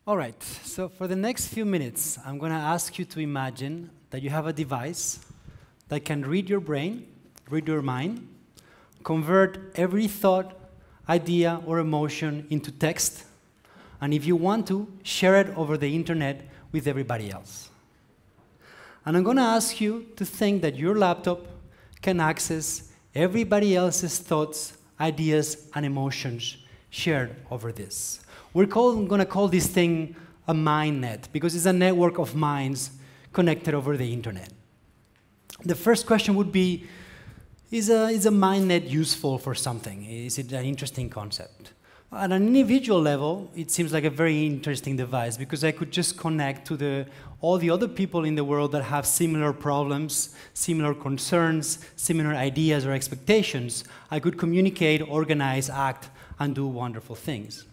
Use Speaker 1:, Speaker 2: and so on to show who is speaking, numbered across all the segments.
Speaker 1: All right, so for the next few minutes, I'm going to ask you to imagine that you have a device that can read your brain, read your mind, convert every thought, idea, or emotion into text, and if you want to, share it over the internet with everybody else. And I'm going to ask you to think that your laptop can access everybody else's thoughts, ideas, and emotions shared over this. We're going to call this thing a mind net, because it's a network of minds connected over the internet. The first question would be, is a mind net useful for something? Is it an interesting concept? At an individual level, it seems like a very interesting device, because I could just connect to all the other people in the world that have similar problems, similar concerns, similar ideas or expectations. I could communicate, organize, act, and do wonderful things.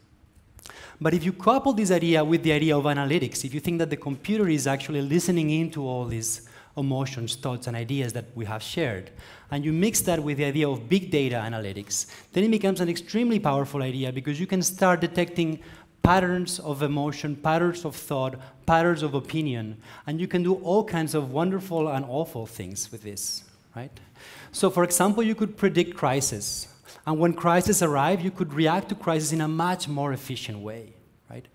Speaker 1: But if you couple this idea with the idea of analytics, if you think that the computer is actually listening into all these emotions, thoughts, and ideas that we have shared, and you mix that with the idea of big data analytics, then it becomes an extremely powerful idea, because you can start detecting patterns of emotion, patterns of thought, patterns of opinion, and you can do all kinds of wonderful and awful things with this, right? So for example, you could predict crisis. And when crises arrive, you could react to crisis in a much more efficient way, right?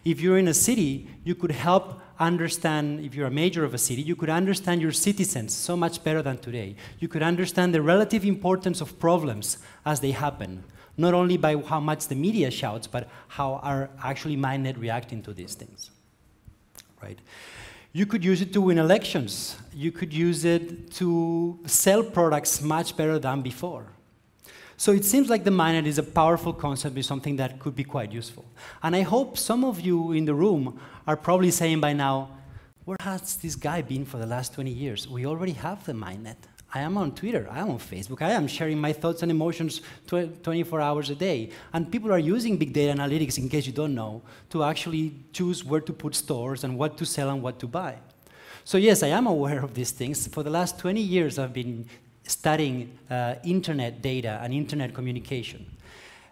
Speaker 1: If you're in a city, you could help understand, if you're a mayor of a city, you could understand your citizens so much better than today. You could understand the relative importance of problems as they happen, not only by how much the media shouts, but how are actually MindNet reacting to these things, right? You could use it to win elections. You could use it to sell products much better than before. So it seems like the MindNet is a powerful concept, is something that could be quite useful. And I hope some of you in the room are probably saying by now, where has this guy been for the last 20 years? We already have the MindNet. I am on Twitter, I am on Facebook, I am sharing my thoughts and emotions 24 hours a day. And people are using big data analytics, in case you don't know, to actually choose where to put stores and what to sell and what to buy. So yes, I am aware of these things. For the last 20 years, I've been studying internet data and internet communication.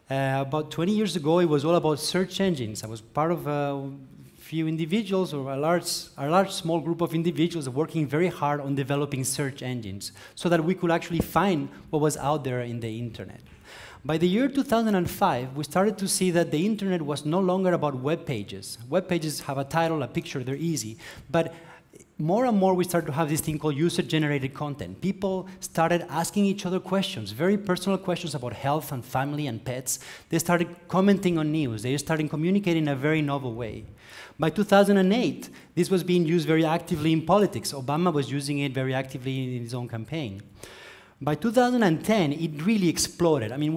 Speaker 1: About 20 years ago, it was all about search engines. I was part of a few individuals, or a large small group of individuals working very hard on developing search engines so that we could actually find what was out there in the internet. By the year 2005, we started to see that the internet was no longer about web pages. Web pages have a title, a picture, they're easy. But more and more, we started to have this thing called user-generated content. People started asking each other questions, very personal questions about health and family and pets. They started commenting on news. They started communicating in a very novel way. By 2008, this was being used very actively in politics. Obama was using it very actively in his own campaign. By 2010, it really exploded. I mean,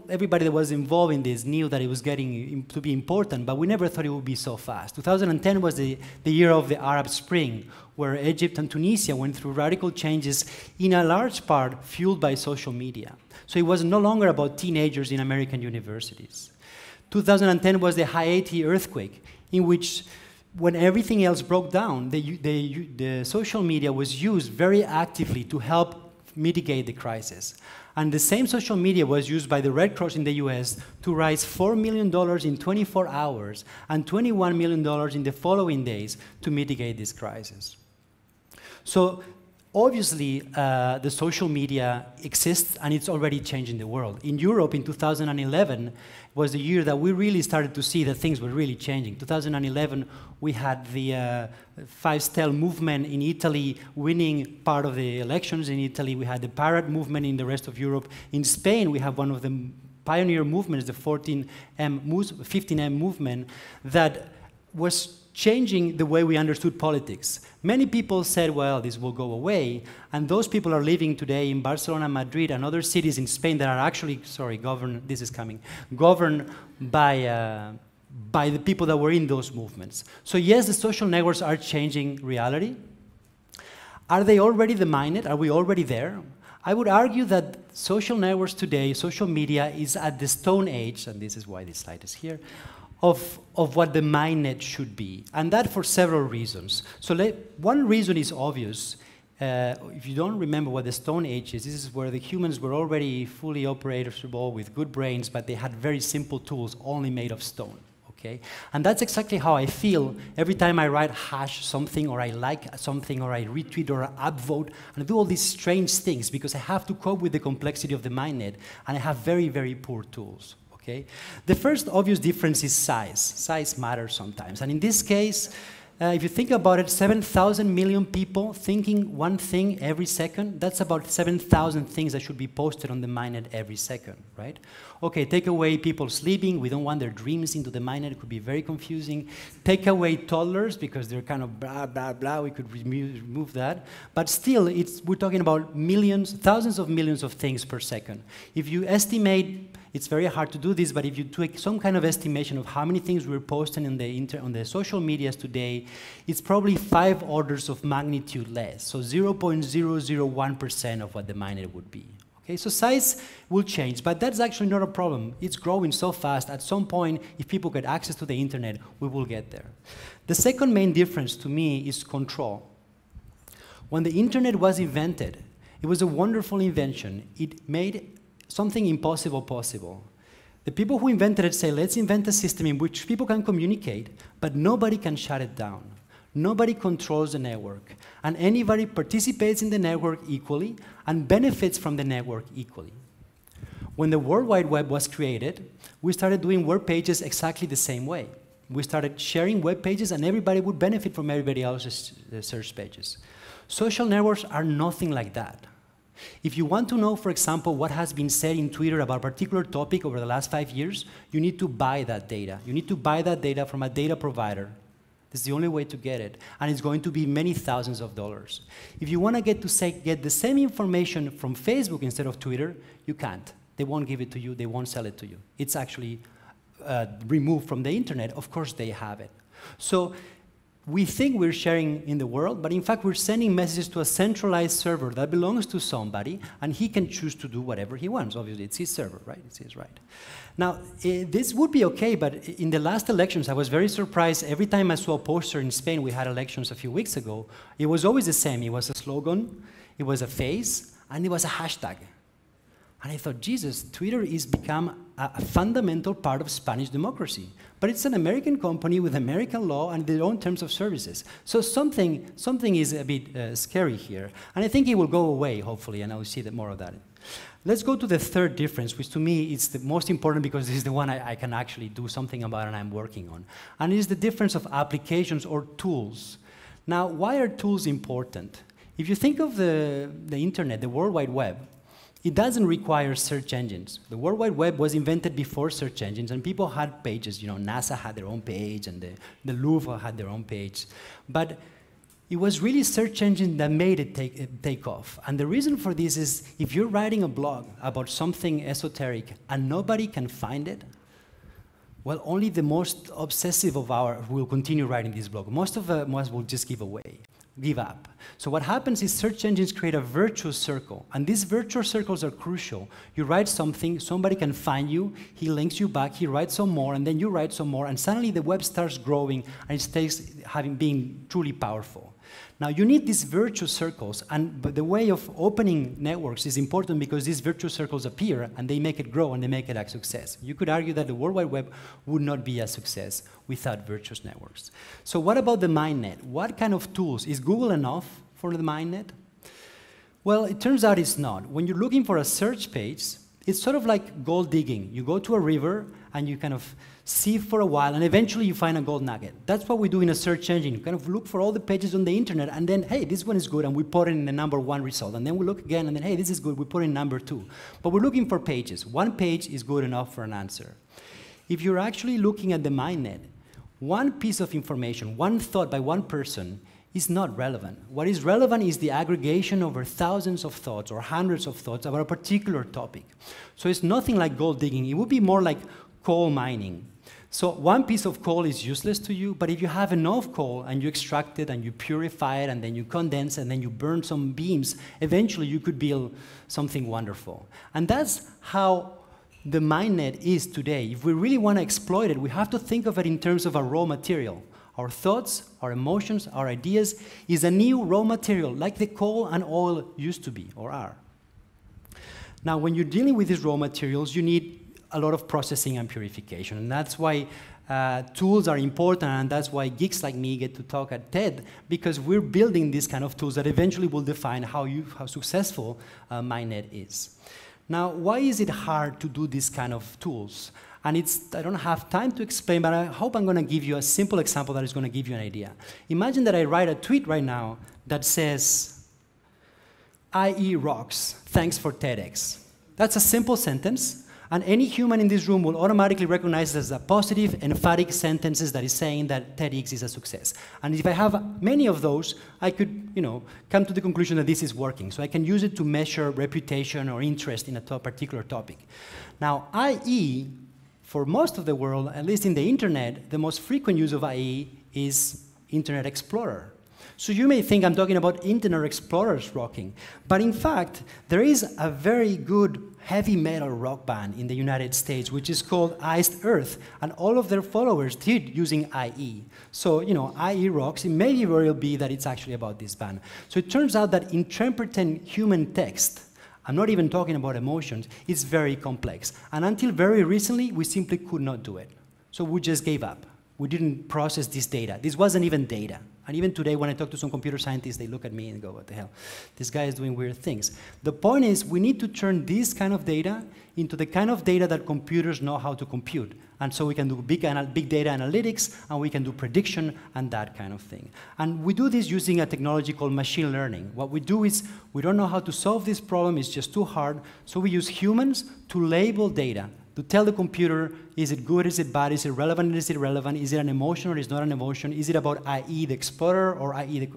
Speaker 1: everybody that was involved in this knew that it was getting to be important, but we never thought it would be so fast. 2010 was the year of the Arab Spring, where Egypt and Tunisia went through radical changes, in a large part fueled by social media. So it was no longer about teenagers in American universities. 2010 was the Haiti earthquake, in which, when everything else broke down, the social media was used very actively to help mitigate the crisis. And the same social media was used by the Red Cross in the US to raise $4 million in 24 hours and $21 million in the following days to mitigate this crisis. So obviously, the social media exists, and it's already changing the world. In Europe, in 2011, was the year that we really started to see that things were really changing. 2011, we had the Five Stelle movement in Italy winning part of the elections in Italy. We had the Parrot movement in the rest of Europe. In Spain, we have one of the pioneer movements, the 15M movement, that was changing the way we understood politics. Many people said, well, this will go away, and those people are living today in Barcelona, Madrid, and other cities in Spain that are actually, governed by the people that were in those movements. So yes, the social networks are changing reality. Are they already the MindNet? Are we already there? I would argue that social networks today, social media, is at the Stone Age, and this is why this slide is here, of what the MindNet should be, and that for several reasons. So one reason is obvious. If you don't remember what the Stone Age is, this is where the humans were already fully operable with good brains, but they had very simple tools, only made of stone. Okay? And that's exactly how I feel every time I write hash something, or I like something, or I retweet, or I upvote, and I do all these strange things because I have to cope with the complexity of the MindNet, and I have very, very poor tools. Okay? The first obvious difference is size. Size matters sometimes. And in this case, if you think about it, 7,000 million people thinking one thing every second, that's about 7,000 things that should be posted on the MindNet every second, right? Okay, take away people sleeping. We don't want their dreams into the MindNet. It could be very confusing. Take away toddlers because they're kind of blah, blah, blah. We could remove that. But still, we're talking about millions, thousands of millions of things per second. If you estimate, it's very hard to do this, but if you take some kind of estimation of how many things we're posting on the social medias today, it's probably 5 orders of magnitude less, so 0.001% of what the MindNet would be. Okay, so size will change, but that's actually not a problem. It's growing so fast. At some point, if people get access to the internet, we will get there. The second main difference to me is control. When the internet was invented, it was a wonderful invention. It made something impossible possible. The people who invented it say, let's invent a system in which people can communicate, but nobody can shut it down. Nobody controls the network, and anybody participates in the network equally and benefits from the network equally. When the World Wide Web was created, we started doing web pages exactly the same way. We started sharing web pages, and everybody would benefit from everybody else's search pages. Social networks are nothing like that. If you want to know, for example, what has been said in Twitter about a particular topic over the last 5 years, you need to buy that data. You need to buy that data from a data provider. This is the only way to get it, and it's going to be many thousands of dollars. If you want to get the same information from Facebook instead of Twitter, you can't. They won't give it to you. They won't sell it to you. It's actually removed from the internet. Of course, they have it. So we think we're sharing in the world, but in fact, we're sending messages to a centralized server that belongs to somebody, and he can choose to do whatever he wants. Obviously, it's his server, right? It's his right. Now, this would be okay, but in the last elections, I was very surprised. Every time I saw a poster in Spain, we had elections a few weeks ago, it was always the same. It was a slogan, it was a face, and it was a hashtag. And I thought, Jesus, Twitter has become a fundamental part of Spanish democracy. But it's an American company with American law and their own terms of services. So something is a bit scary here. And I think it will go away, hopefully, and I will see more of that. Let's go to the third difference, which to me is the most important because this is the one I can actually do something about and I'm working on. And it is the difference of applications or tools. Now, why are tools important? If you think of the internet, the World Wide Web, it doesn't require search engines. The World Wide Web was invented before search engines, and people had pages. You know, NASA had their own page, and the Louvre had their own page. But it was really search engine that made it take off. And the reason for this is if you're writing a blog about something esoteric and nobody can find it, well, only the most obsessive of our will continue writing this blog. Most of us will just give up. So what happens is search engines create a virtuous circle, and these virtuous circles are crucial. You write something, somebody can find you, he links you back, he writes some more, and then you write some more, and suddenly the web starts growing, and it stays being truly powerful. Now, you need these virtuous circles, but the way of opening networks is important because these virtuous circles appear, and they make it grow, and they make it a success. You could argue that the World Wide Web would not be a success without virtuous networks. So what about the MindNet? What kind of tools? Is Google enough for the MindNet? Well, it turns out it's not. When you're looking for a search page, it's sort of like gold digging. You go to a river, and you kind of sieve for a while, and eventually you find a gold nugget. That's what we do in a search engine. You kind of look for all the pages on the internet, and then, hey, this one is good, and we put it in the #1 result. And then we look again, and then, hey, this is good, we put it in #2. But we're looking for pages. One page is good enough for an answer. If you're actually looking at the MindNet, one piece of information, one thought by one person is not relevant. What is relevant is the aggregation over thousands of thoughts or hundreds of thoughts about a particular topic. So it's nothing like gold digging. It would be more like coal mining. So one piece of coal is useless to you, but if you have enough coal and you extract it and you purify it and then you condense and then you burn some beams, eventually you could build something wonderful. And that's how the MindNet is today. If we really want to exploit it, we have to think of it in terms of a raw material. Our thoughts, our emotions, our ideas is a new raw material, like the coal and oil used to be or are. Now, when you're dealing with these raw materials, you need a lot of processing and purification, and that's why tools are important, and that's why geeks like me get to talk at TED, because we're building these kind of tools that eventually will define how successful MindNet is. Now, why is it hard to do this kind of tools? And I don't have time to explain, but I hope I'm going to give you a simple example that is going to give you an idea. Imagine that I write a tweet right now that says, IE rocks, thanks for TEDx. That's a simple sentence, and any human in this room will automatically recognize it as a positive, emphatic sentence that is saying that TEDx is a success. And if I have many of those, I could, come to the conclusion that this is working. So I can use it to measure reputation or interest in a particular topic. Now, IE, for most of the world, at least in the internet, the most frequent use of IE is Internet Explorer. So you may think I'm talking about Internet Explorers rocking, but in fact, there is a very good heavy metal rock band in the United States, which is called Iced Earth, and all of their followers did using IE. So, IE rocks, it may very well be that it's actually about this band. So it turns out that interpreting human text, I'm not even talking about emotions, it's very complex. And until very recently, we simply could not do it. So we just gave up. We didn't process this data. This wasn't even data. And even today, when I talk to some computer scientists, they look at me and go, what the hell? This guy is doing weird things. The point is, we need to turn this kind of data into the kind of data that computers know how to compute. And so we can do big data analytics, and we can do prediction and that kind of thing. And we do this using a technology called machine learning. What we do is, we don't know how to solve this problem, it's just too hard, so we use humans to label data, to tell the computer, is it good, is it bad, is it relevant, is it irrelevant, is it an emotion or is it not an emotion, is it about IE the explorer or IE the...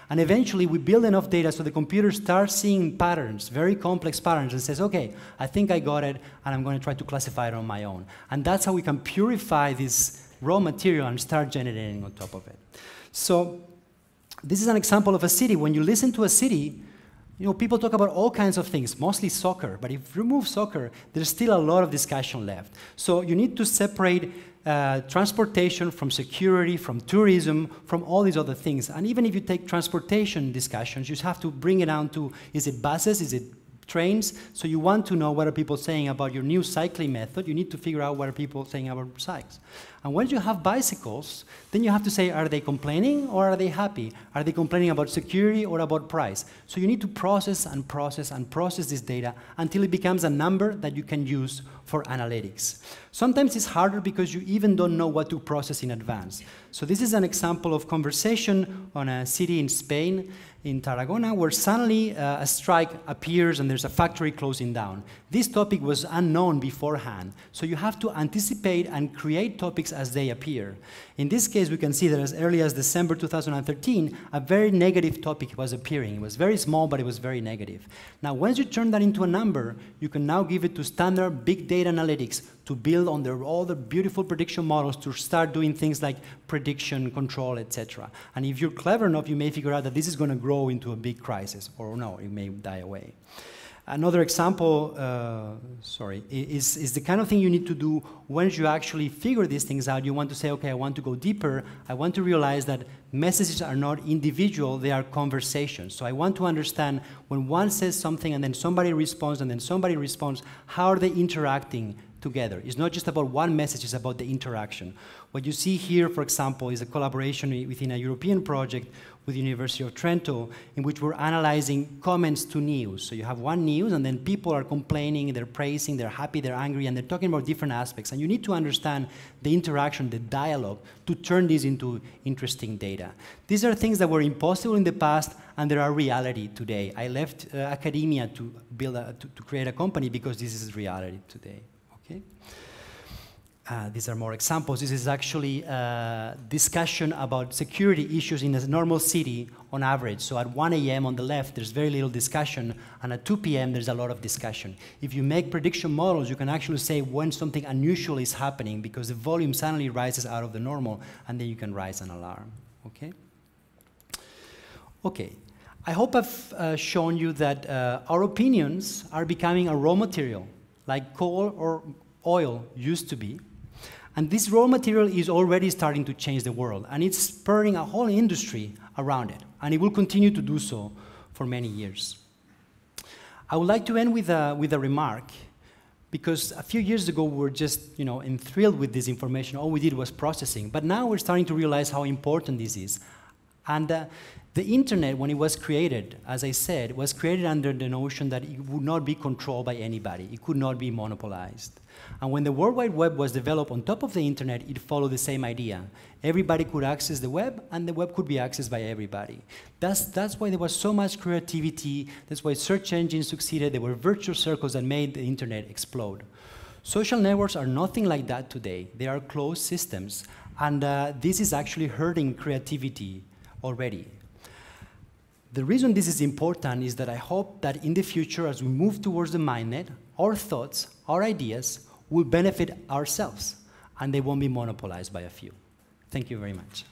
Speaker 1: And eventually we build enough data so the computer starts seeing patterns, very complex patterns, and says, okay, I think I got it, and I'm going to try to classify it on my own. And that's how we can purify this raw material and start generating on top of it. So this is an example of a city. When you listen to a city, people talk about all kinds of things, mostly soccer, but if you remove soccer, there's still a lot of discussion left. So you need to separate transportation from security, from tourism, from all these other things. And even if you take transportation discussions, you have to bring it down to, is it buses, is it trains? So you want to know what are people saying about your new cycling method. You need to figure out what are people saying about bikes. And once you have bicycles, then you have to say, are they complaining or are they happy? Are they complaining about security or about price? So you need to process and process and process this data until it becomes a number that you can use for analytics. Sometimes it's harder because you even don't know what to process in advance. So this is an example of conversation on a city in Spain, in Tarragona, where suddenly a strike appears and there's a factory closing down. This topic was unknown beforehand, so you have to anticipate and create topics as they appear. In this case, we can see that as early as December 2013, a very negative topic was appearing. It was very small, but it was very negative. Now, once you turn that into a number, you can now give it to standard big data analytics to build on all the beautiful prediction models to start doing things like prediction, control, etc. And if you're clever enough, you may figure out that this is going to grow into a big crisis, or no, it may die away. Another example, is the kind of thing you need to do once you actually figure these things out. You want to say, okay, I want to go deeper. I want to realize that messages are not individual, they are conversations. So I want to understand when one says something and then somebody responds and then somebody responds, how are they interacting together? It's not just about one message, it's about the interaction. What you see here, for example, is a collaboration within a European project with the University of Trento, in which we're analyzing comments to news. So you have one news, and then people are complaining, they're praising, they're happy, they're angry, and they're talking about different aspects. And you need to understand the interaction, the dialogue, to turn this into interesting data. These are things that were impossible in the past, and they are reality today. I left academia to to create a company because this is reality today. Okay. These are more examples. This is actually a discussion about security issues in a normal city on average. So at 1 a.m. on the left, there's very little discussion, and at 2 p.m. there's a lot of discussion. If you make prediction models, you can actually say when something unusual is happening because the volume suddenly rises out of the normal, and then you can raise an alarm. Okay? Okay. I hope I've shown you that our opinions are becoming a raw material, like coal or oil used to be. And this raw material is already starting to change the world, and it's spurring a whole industry around it, and it will continue to do so for many years. I would like to end with a remark, because a few years ago we were just enthralled with this information. All we did was processing. But now we're starting to realize how important this is. And the internet, when it was created, as I said, was created under the notion that it would not be controlled by anybody. It could not be monopolized. And when the World Wide Web was developed on top of the internet, it followed the same idea. Everybody could access the web, and the web could be accessed by everybody. That's why there was so much creativity. That's why search engines succeeded. There were virtual circles that made the internet explode. Social networks are nothing like that today. They are closed systems. And this is actually hurting creativity already. The reason this is important is that I hope that in the future, as we move towards the MindNet, our thoughts, our ideas, will benefit ourselves, and they won't be monopolized by a few. Thank you very much.